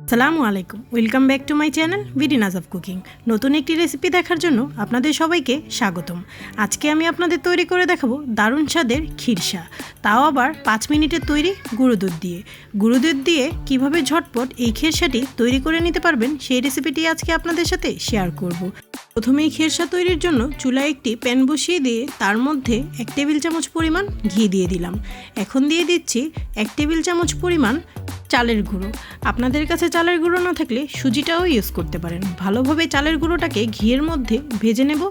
আসসালামু আলাইকুম, welcome back to my channel ভিডিনাস অফ কুকিং। নতুন একটি রেসিপি দেখার জন্য আপনাদের সবাইকে স্বাগতম। আজকে আমি আপনাদের তৈরি করে দেখাবো দারুণ স্বাদের খিরসা, তাও আবার 5 মিনিটের তৈরি গুঁড়ো দুধ দিয়ে কিভাবে ঝটপট এই খিরসাটি তৈরি করে নিতে পারবেন সেই রেসিপিটি আজকে আপনাদের সাথে শেয়ার করব। প্রথমেই খিরসা তৈরির জন্য চুলায় একটি প্যান বসিয়ে দিয়ে তার মধ্যে 1 টেবিল চামচ পরিমাণ ঘি দিয়ে দিলাম। এখন দিয়ে দিচ্ছি 1 টেবিল চামচ পরিমাণ চালের গুঁড়ো। আপনাদের কাছে চালের গুঁড়ো না থাকলে সুজিটাও ইউজ করতে পারেন। ভালোভাবে চালের গুঁড়োটাকে ঘিয়ের মধ্যে ভেজে নেব।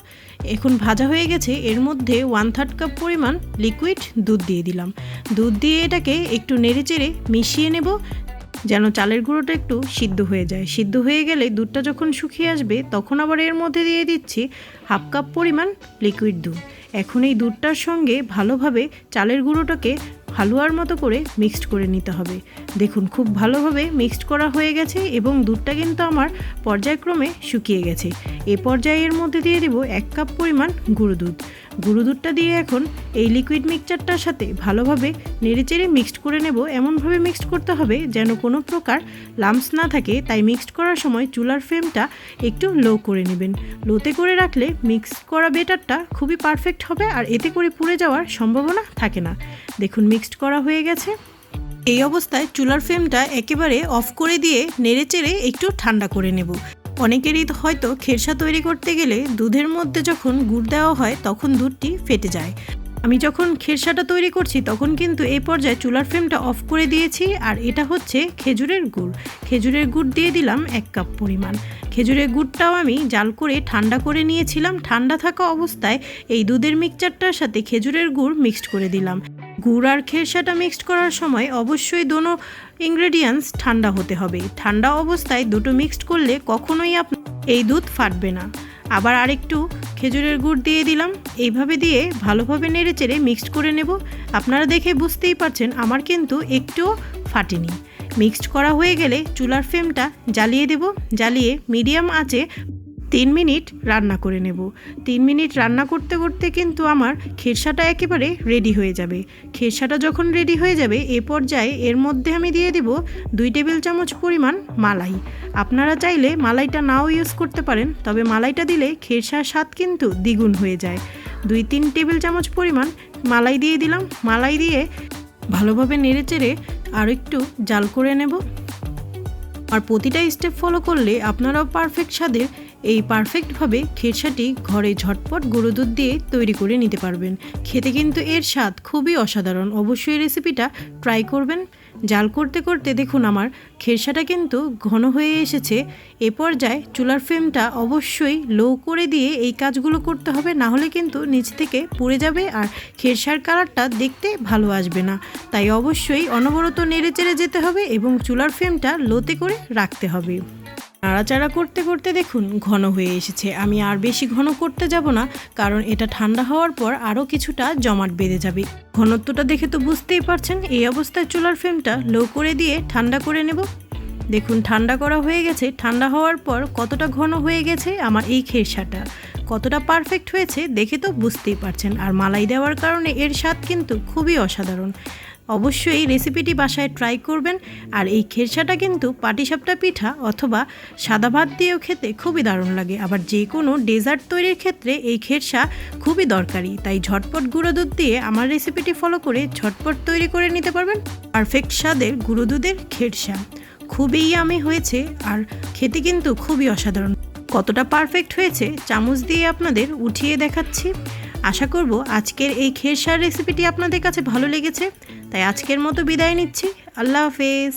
এখন ভাজা হয়ে গেছে, এর মধ্যে 1/3 কাপ পরিমাণ লিকুইড দুধ দিয়ে দিলাম। দুধ দিয়ে এটাকে একটু নেড়েচেড়ে মিশিয়ে নেব যেন চালের গুঁড়োটা একটু সিদ্ধ হয়ে যায়। সিদ্ধ হয়ে গেলে দুধটা যখন শুকিয়ে আসবে তখন আবার এর মধ্যে দিয়ে দিচ্ছি 1/2 কাপ পরিমাণ লিকুইড দুধ। এখন এই দুধটার সঙ্গে ভালোভাবে চালের গুঁড়োটাকে হালুয়ার মতো করে মিক্সড করে নিতে হবে। দেখুন, খুব ভালোভাবে মিক্সড করা হয়ে গেছে এবং দুধটা কিন্তু আমার পর্যায়ক্রমে শুকিয়ে গেছে। এই পর্যায়ে এর মধ্যে দিয়ে দেব 1 কাপ পরিমাণ গুঁড়ো দুধটা দিয়ে এখন এই লিকুইড মিক্সচারটার সাথে ভালোভাবে নেড়েচেড়ে মিক্সড করে নেব। এমনভাবে মিক্সড করতে হবে যেন কোনো প্রকার লাম্পস না থাকে। তাই মিক্সড করার সময় চুলার ফ্লেমটা একটু লো করে নেবেন। লোতে করে রাখলে মিক্স করা বেটারটা খুবই পারফেক্ট হবে আর এতে করে পুড়ে যাওয়ার সম্ভাবনা থাকে না। দেখুন, মিক্সড করা হয়ে গেছে। এই অবস্থায় চুলার ফ্লেমটা একেবারে অফ করে দিয়ে নেড়েচেড়ে একটু ঠান্ডা করে নেব। অনেকেরই হয়তো খেরসা তৈরি করতে গেলে দুধের মধ্যে যখন গুড় দেওয়া হয় তখন দুধটি ফেটে যায়। আমি যখন খেরসাটা তৈরি করছি তখন কিন্তু এই পর্যায়ে চুলার ফ্লেমটা অফ করে দিয়েছি। আর এটা হচ্ছে খেজুরের গুড় দিয়ে দিলাম 1 কাপ পরিমাণ। খেজুরের গুড়টাও আমি জাল করে ঠান্ডা করে নিয়েছিলাম। ঠান্ডা থাকা অবস্থায় এই দুধের মিক্সচারটার সাথে খেজুরের গুড় মিক্সড করে দিলাম। গুড় আর খেরসাটা মিক্সড করার সময় অবশ্যই দোনো ইনগ্রেডিয়েন্টস ঠান্ডা হতে হবে। ঠান্ডা অবস্থায় দুটো মিক্সড করলে কখনোই এই দুধ ফাটবে না। আবার আরেকটু খেজুরের গুড় দিয়ে দিলাম। এইভাবে দিয়ে ভালোভাবে নেড়েচেড়ে মিক্সড করে নেব। আপনারা দেখে বুঝতেই পারছেন আমার কিন্তু একটুও ফাটেনি। মিক্সড করা হয়ে গেলে চুলার ফ্লেমটা জ্বালিয়ে দেব। জ্বালিয়ে মিডিয়াম আঁচে 3 মিনিট রান্না করে নেব। 3 মিনিট রান্না করতে করতে কিন্তু আমার খেরসাটা একেবারে রেডি হয়ে যাবে। খেরসাটা যখন রেডি হয়ে যাবে এ পর্যায়ে এর মধ্যে আমি দিয়ে দেব 2 টেবিল চামচ পরিমাণ মালাই। আপনারা চাইলে মালাইটা নাও ইউজ করতে পারেন, তবে মালাইটা দিলে খেরসার স্বাদ কিন্তু দ্বিগুণ হয়ে যায়। 2-3 টেবিল চামচ পরিমাণ মালাই দিয়ে দিলাম। মালাই দিয়ে ভালোভাবে নেড়েচেড়ে আর একটু জাল করে নেব। আর প্রতিটা স্টেপ ফলো করলে আপনারাও পারফেক্ট স্বাদের এই পারফেক্টভাবে খেরসাটি ঘরে ঝটপট গুঁড়ো দুধ দিয়ে তৈরি করে নিতে পারবেন। খেতে কিন্তু এর স্বাদ খুবই অসাধারণ। অবশ্যই রেসিপিটা ট্রাই করবেন। জাল করতে করতে দেখুন আমার খেরসাটা কিন্তু ঘন হয়ে এসেছে। এ পর্যায়ে চুলার ফ্লেমটা অবশ্যই লো করে দিয়ে এই কাজগুলো করতে হবে, না হলে কিন্তু নিচ থেকে পুড়ে যাবে আর খেরসার কালারটা দেখতে ভালো আসবে না। তাই অবশ্যই অনবরত নেড়েচেড়ে যেতে হবে এবং চুলার ফ্লেমটা লোতে করে রাখতে হবে। নাড়াচাড়া করতে করতে দেখুন ঘন হয়ে এসেছে। আমি আর বেশি ঘন করতে যাব না, কারণ এটা ঠান্ডা হওয়ার পর আরও কিছুটা জমাট বেঁধে যাবে। ঘনত্বটা দেখে তো বুঝতেই পারছেন। এই অবস্থায় চুলার ফ্লেমটা লো করে দিয়ে ঠান্ডা করে নেব। দেখুন, ঠান্ডা করা হয়ে গেছে। ঠান্ডা হওয়ার পর কতটা ঘন হয়ে গেছে আমার এই খেরসাটা, কতটা পারফেক্ট হয়েছে দেখে তো বুঝতেই পারছেন। আর মালাই দেওয়ার কারণে এর স্বাদ কিন্তু খুবই অসাধারণ। অবশ্যই রেসিপিটি বাসায় ট্রাই করবেন। আর এই খেরসাটা কিন্তু পাটিসাপটা পিঠা অথবা সাদা ভাত দিয়েও খেতে খুবই দারুণ লাগে। আবার যে কোনো ডেজার্ট তৈরির ক্ষেত্রে এই খেরসা খুবই দরকারি। তাই ঝটপট গুঁড়ো দুধ দিয়ে আমার রেসিপিটি ফলো করে ঝটপট তৈরি করে নিতে পারবেন পারফেক্ট স্বাদের গুঁড়ো দুধের খেরসা। খুবই ইয়ামি হয়েছে আর খেতে কিন্তু খুবই অসাধারণ। কতটা পারফেক্ট হয়েছে চামচ দিয়ে আপনাদের উঠিয়ে দেখাচ্ছি। আশা করব আজকের এই খেরসার রেসিপিটি আপনাদের কাছে ভালো লেগেছে। তাই আজকের মতো বিদায় নিচ্ছি। আল্লাহ হাফেজ।